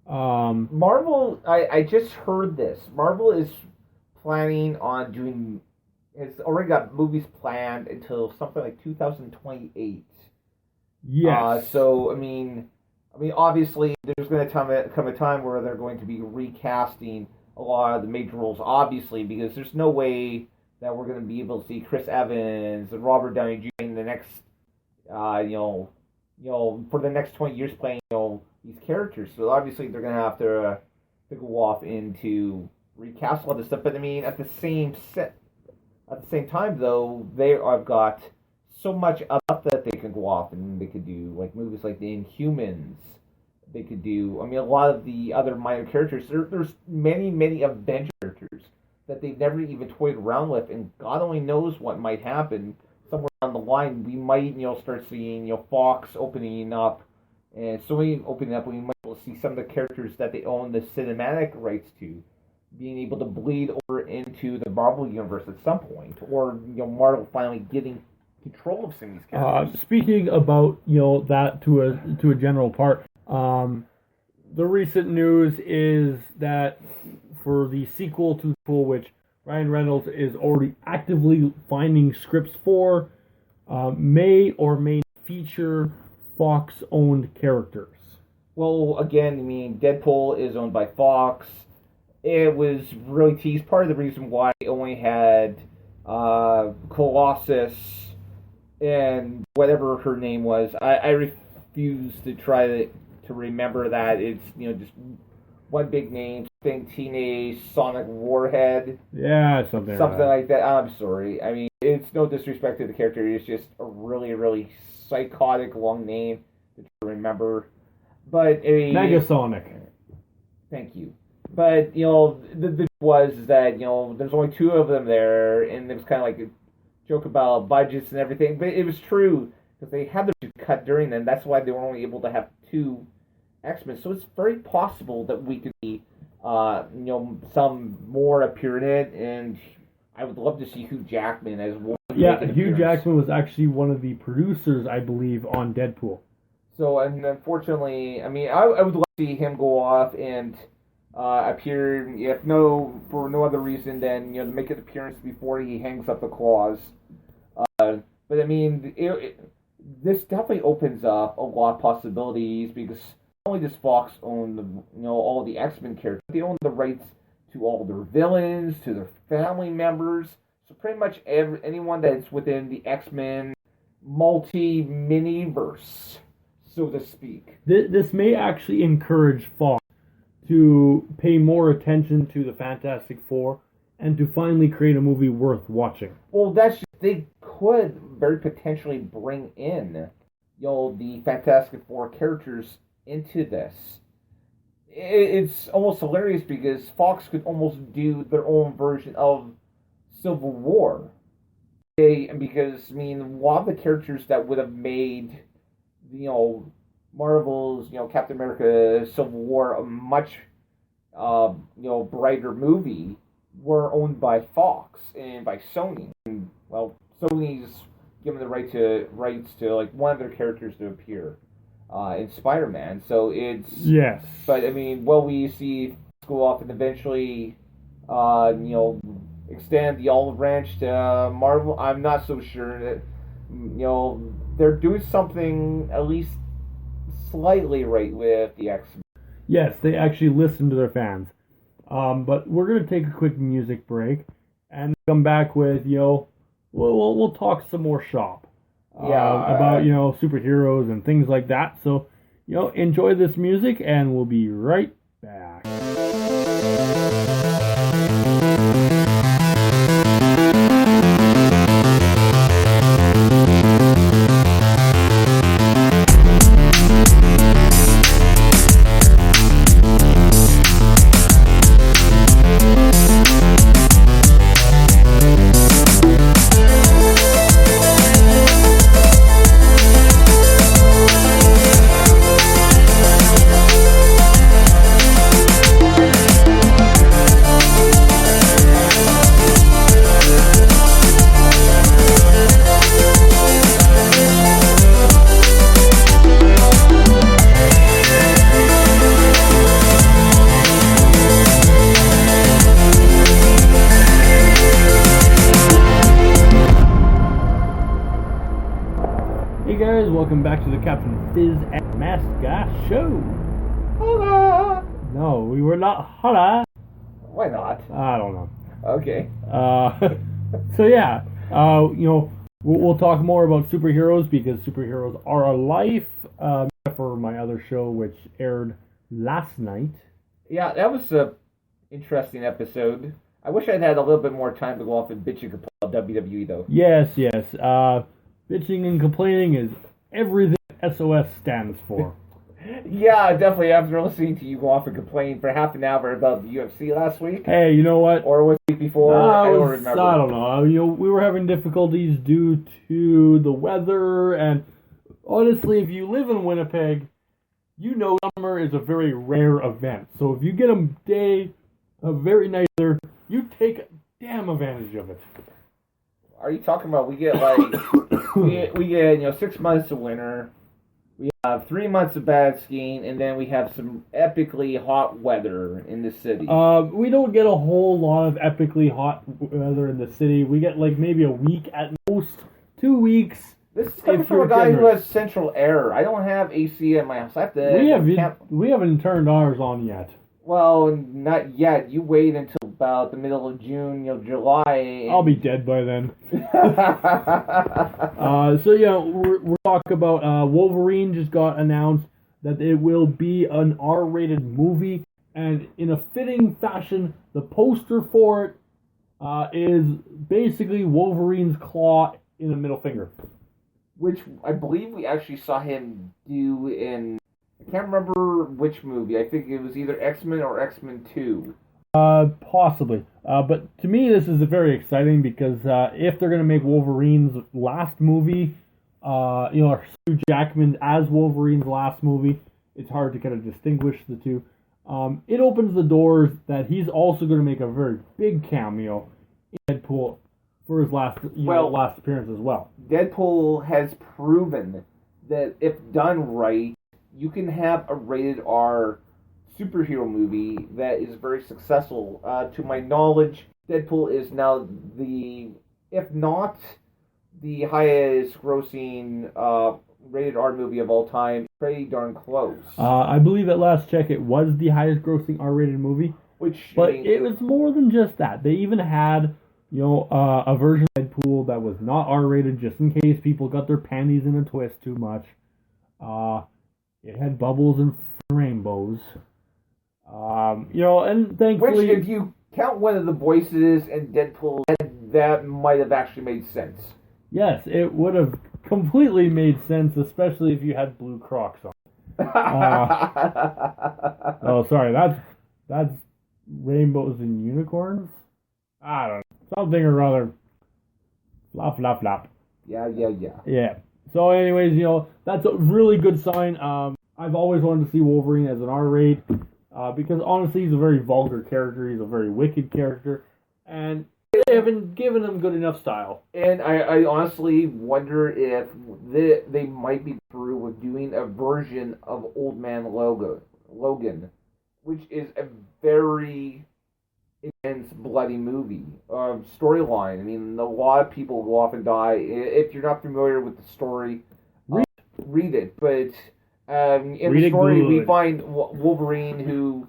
Marvel, I just heard this. Marvel is planning on doing. It's already got movies planned until something like 2028. Yes. So obviously, there's going to come a time where they're going to be recasting a lot of the major roles, obviously, because there's no way that we're going to be able to see Chris Evans and Robert Downey Jr. in the next, for the next 20 years playing, these characters. So obviously, they're going to have to go off into recast all this stuff. But at the same time, though, they have got so much up that they can go off and they could do like movies like The Inhumans. They could do. A lot of the other minor characters. There's many Avenger characters that they've never even toyed around with, and God only knows what might happen somewhere down the line. We might start seeing Fox opening up, and Sony opening up. We might be able to see some of the characters that they own the cinematic rights to being able to bleed over into the Marvel universe at some point, or Marvel finally getting control of some of these characters. Speaking about that to a general part, the recent news is that for the sequel to Deadpool, which Ryan Reynolds is already actively finding scripts for, may or may feature Fox-owned characters. Well, again, Deadpool is owned by Fox. It was really teased. Part of the reason why it only had Colossus and whatever her name was. I refuse to try to remember that. It's just one big name. Think Teenage Sonic Warhead. Yeah, something like that. I'm sorry. It's no disrespect to the character. It's just a really psychotic long name to remember. But Negasonic. Thank you. But the was that there's only two of them there, and it was kind of like a joke about budgets and everything. But it was true because they had to cut during them. That's why they were only able to have two X-Men. So it's very possible that we could see some more appear in it, and I would love to see Hugh Jackman as one. Yeah, Hugh Jackman was actually one of the producers, I believe, on Deadpool. So, and unfortunately, I would love to see him go off and appear, for no other reason than to make an appearance before he hangs up the claws. But this definitely opens up a lot of possibilities because not only does Fox own all the X-Men characters, they own the rights to all their villains, to their family members. So pretty much anyone that's within the X-Men multi-miniverse, so to speak. This may actually encourage Fox to pay more attention to the Fantastic Four and to finally create a movie worth watching. Well, they could very potentially bring in the Fantastic Four characters into this. It's almost hilarious because Fox could almost do their own version of Civil War. Because a lot of the characters that would have made Marvel's Captain America Civil War a much brighter movie were owned by Fox and by Sony. And, Sony's given the rights to like one of their characters to appear in Spider-Man. So it's yes. But will we see go off and eventually extend the olive branch to Marvel? I'm not so sure that they're doing something at least slightly right with the X-Men. Yes, they actually listen to their fans. But we're gonna take a quick music break and come back with we'll talk some more shop. About superheroes and things like that. So enjoy this music and we'll be right back. welcome back to the Captain Fizz and Mask Guy Show. Hola! No, we were not holla. Why not? I don't know. Okay. So yeah, we'll talk more about superheroes because superheroes are our life. For my other show, which aired last night. Yeah, that was a interesting episode. I wish I'd had a little bit more time to go off and bitch and complain about WWE though. Yes. Bitching and complaining is everything SOS stands for. Yeah, definitely. After listening to you go off and complain for half an hour about the UFC last week. Hey, you know what? Or was the week before? I don't remember. I don't know. We were having difficulties due to the weather, and honestly, if you live in Winnipeg, you know summer is a very rare event. So if you get a very nice weather, you take damn advantage of it. Are you talking about we get like we get 6 months of winter, we have 3 months of bad skiing, and then we have some epically hot weather in the city? We don't get a whole lot of epically hot weather in the city. We get like maybe a week at most, 2 weeks. This is coming from a guy who has central air. I don't have AC at my house. I have to. We haven't turned ours on yet. Well, not yet. You wait until about the middle of June, July. I'll be dead by then. So yeah, we're talking about Wolverine. Just got announced that it will be an R-rated movie, and in a fitting fashion, the poster for it is basically Wolverine's claw in a middle finger. Which I believe we actually saw him do in, I can't remember which movie. I think it was either X-Men or X-Men 2. Possibly. But to me, this is very exciting because if they're going to make Wolverine's last movie, Hugh Jackman as Wolverine's last movie, it's hard to kind of distinguish the two. It opens the doors that he's also going to make a very big cameo in Deadpool for his last appearance as well. Deadpool has proven that if done right, you can have a rated R superhero movie that is very successful. To my knowledge, Deadpool is now if not the highest grossing rated R movie of all time, pretty darn close. I believe at last check it was the highest grossing R-rated movie. It was more than just that. They even had a version of Deadpool that was not R-rated, just in case people got their panties in a twist too much. It had bubbles and rainbows. And thankfully... Which, if you count one of the voices in Deadpool, that might have actually made sense. Yes, it would have completely made sense, especially if you had blue Crocs on. Oh, sorry, that's rainbows and unicorns? I don't know. Something or other. Flop, flop, flop. Yeah. Yeah. So anyways, that's a really good sign. I've always wanted to see Wolverine as an R-rate, because honestly he's a very vulgar character, he's a very wicked character, and they haven't given him good enough style. And I honestly wonder if they might be through with doing a version of Old Man Logan, which is a very intense, bloody movie storyline. I mean, a lot of people go off and die. If you're not familiar with the story, read it. But in the story, we find Wolverine, who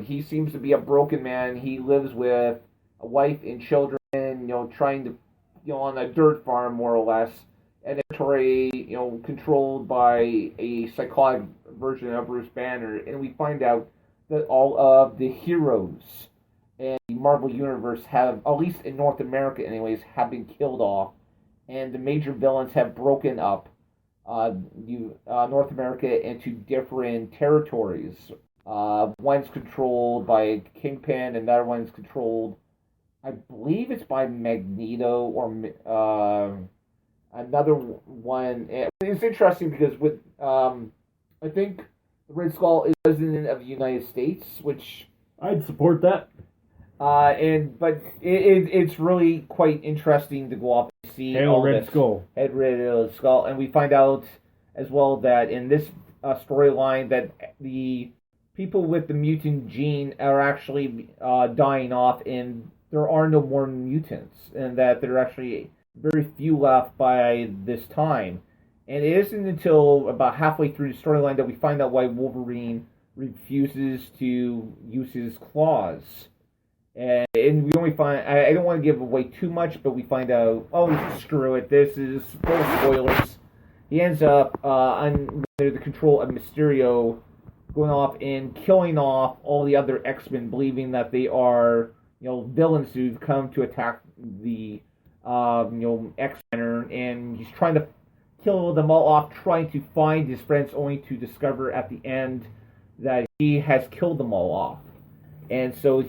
he seems to be a broken man. He lives with a wife and children, trying to, on a dirt farm, more or less, and a territory, controlled by a psychotic version of Bruce Banner. And we find out that all of the heroes in the Marvel Universe have, at least in North America anyways, have been killed off, and the major villains have broken up North America into different territories. One's controlled by Kingpin, and the other one's controlled, I believe it's by Magneto, or another one. It's interesting because with I think the Red Skull is president of the United States, which I'd support that. But it's really quite interesting to go off and see Red Skull, and we find out as well that in this storyline that the people with the mutant gene are actually dying off, and there are no more mutants, and that there are actually very few left by this time. And it isn't until about halfway through the storyline that we find out why Wolverine refuses to use his claws. And we only find, I don't want to give away too much, but we find out, oh, screw it, this is full of spoilers. He ends up under the control of Mysterio, going off and killing off all the other X-Men, believing that they are, villains who've come to attack the, X-Men, and he's trying to kill them all off, trying to find his friends, only to discover at the end that he has killed them all off. And so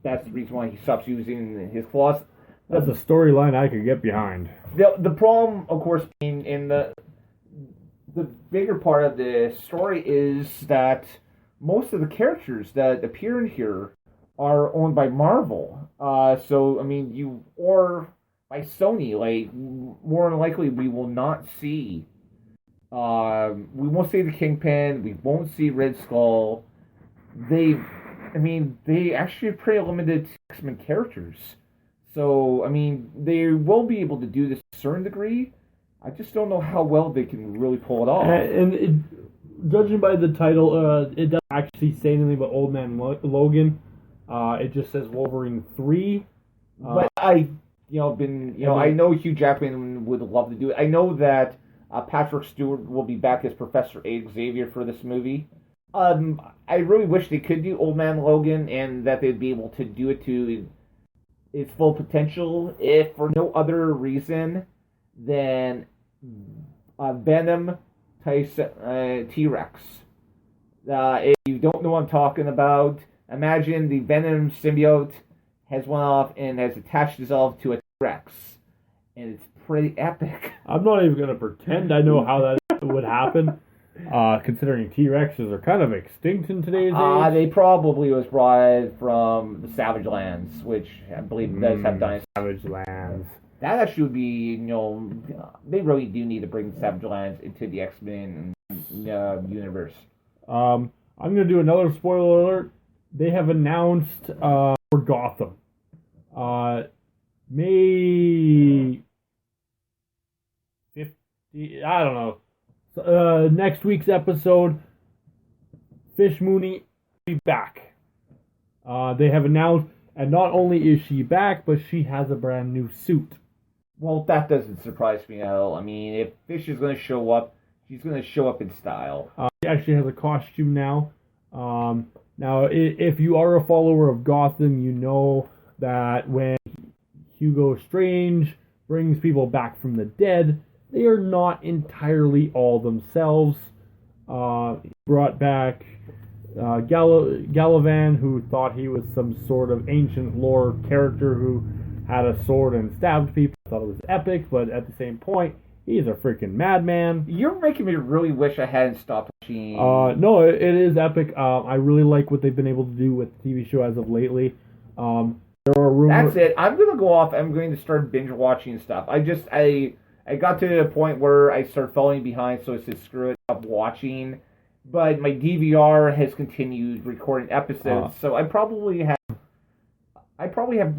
that's the reason why he stops using his claws. That's a storyline I could get behind. The problem, of course, being in the bigger part of the story is that most of the characters that appear in here are owned by Marvel. Or by Sony. Like, more than likely, we will not see. We won't see the Kingpin. We won't see Red Skull. They actually are pretty limited to X-Men characters. So, they will be able to do this to a certain degree. I just don't know how well they can really pull it off. Judging by the title, it doesn't actually say anything about Old Man Logan. It just says Wolverine 3. But I know Hugh Jackman would love to do it. I know that Patrick Stewart will be back as Professor Xavier for this movie. I really wish they could do Old Man Logan and that they'd be able to do it to its full potential, if for no other reason than Venom T-Rex. If you don't know what I'm talking about, imagine the Venom symbiote has went off and has attached itself to a T-Rex. And it's pretty epic. I'm not even going to pretend I know how that would happen, considering T-Rexes are kind of extinct in today's age. They probably was brought from the Savage Lands, which I believe does have dinosaurs. Savage Lands. That actually would be, they really do need to bring Savage Lands into the X-Men universe. I'm going to do another spoiler alert. They have announced for Gotham. May 50, I don't know. Next week's episode, Fish Mooney will be back. They have announced, and not only is she back, but she has a brand new suit. Well, that doesn't surprise me at all. If Fish is going to show up, she's going to show up in style. She actually has a costume now. Now, if you are a follower of Gotham, you know that when Hugo Strange brings people back from the dead, they are not entirely all themselves. He brought back Galavan, who thought he was some sort of ancient lore character who had a sword and stabbed people. I thought it was epic, but at the same point, he's a freaking madman. You're making me really wish I hadn't stopped watching. No, it is epic. I really like what they've been able to do with the TV show as of lately. There are rumors. That's it. I'm going to go off. I'm going to start binge watching stuff. I got to a point where I started falling behind, so I said, screw it, stop watching. But my DVR has continued recording episodes, so I probably have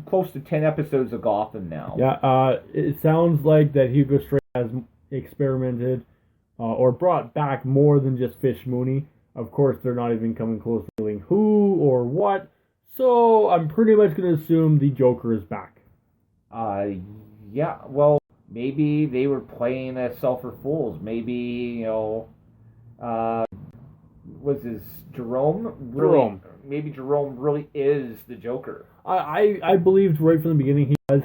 close to 10 episodes of Gotham now. Yeah, it sounds like that Hugo Strange has experimented or brought back more than just Fish Mooney. Of course, they're not even coming close to knowing who or what, so I'm pretty much going to assume the Joker is back. Yeah, well, maybe they were playing as Sulphur Fools. Maybe, was this Jerome? Jerome. Maybe Jerome really is the Joker. I believed right from the beginning he was,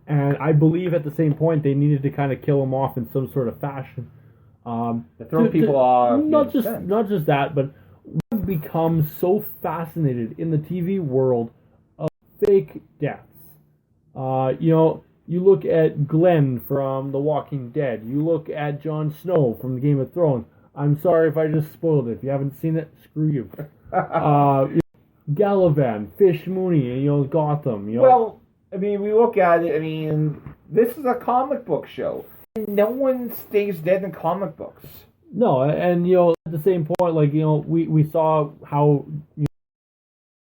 and I believe at the same point they needed to kind of kill him off in some sort of fashion. To throw people off. Not just that, but we've become so fascinated in the TV world of fake deaths. You look at Glenn from The Walking Dead. You look at Jon Snow from the Game of Thrones. I'm sorry if I just spoiled it. If you haven't seen it, screw you. Galavan, Fish Mooney, Gotham. Well, we look at it. This is a comic book show. No one stays dead in comic books. No, and at the same point, we saw how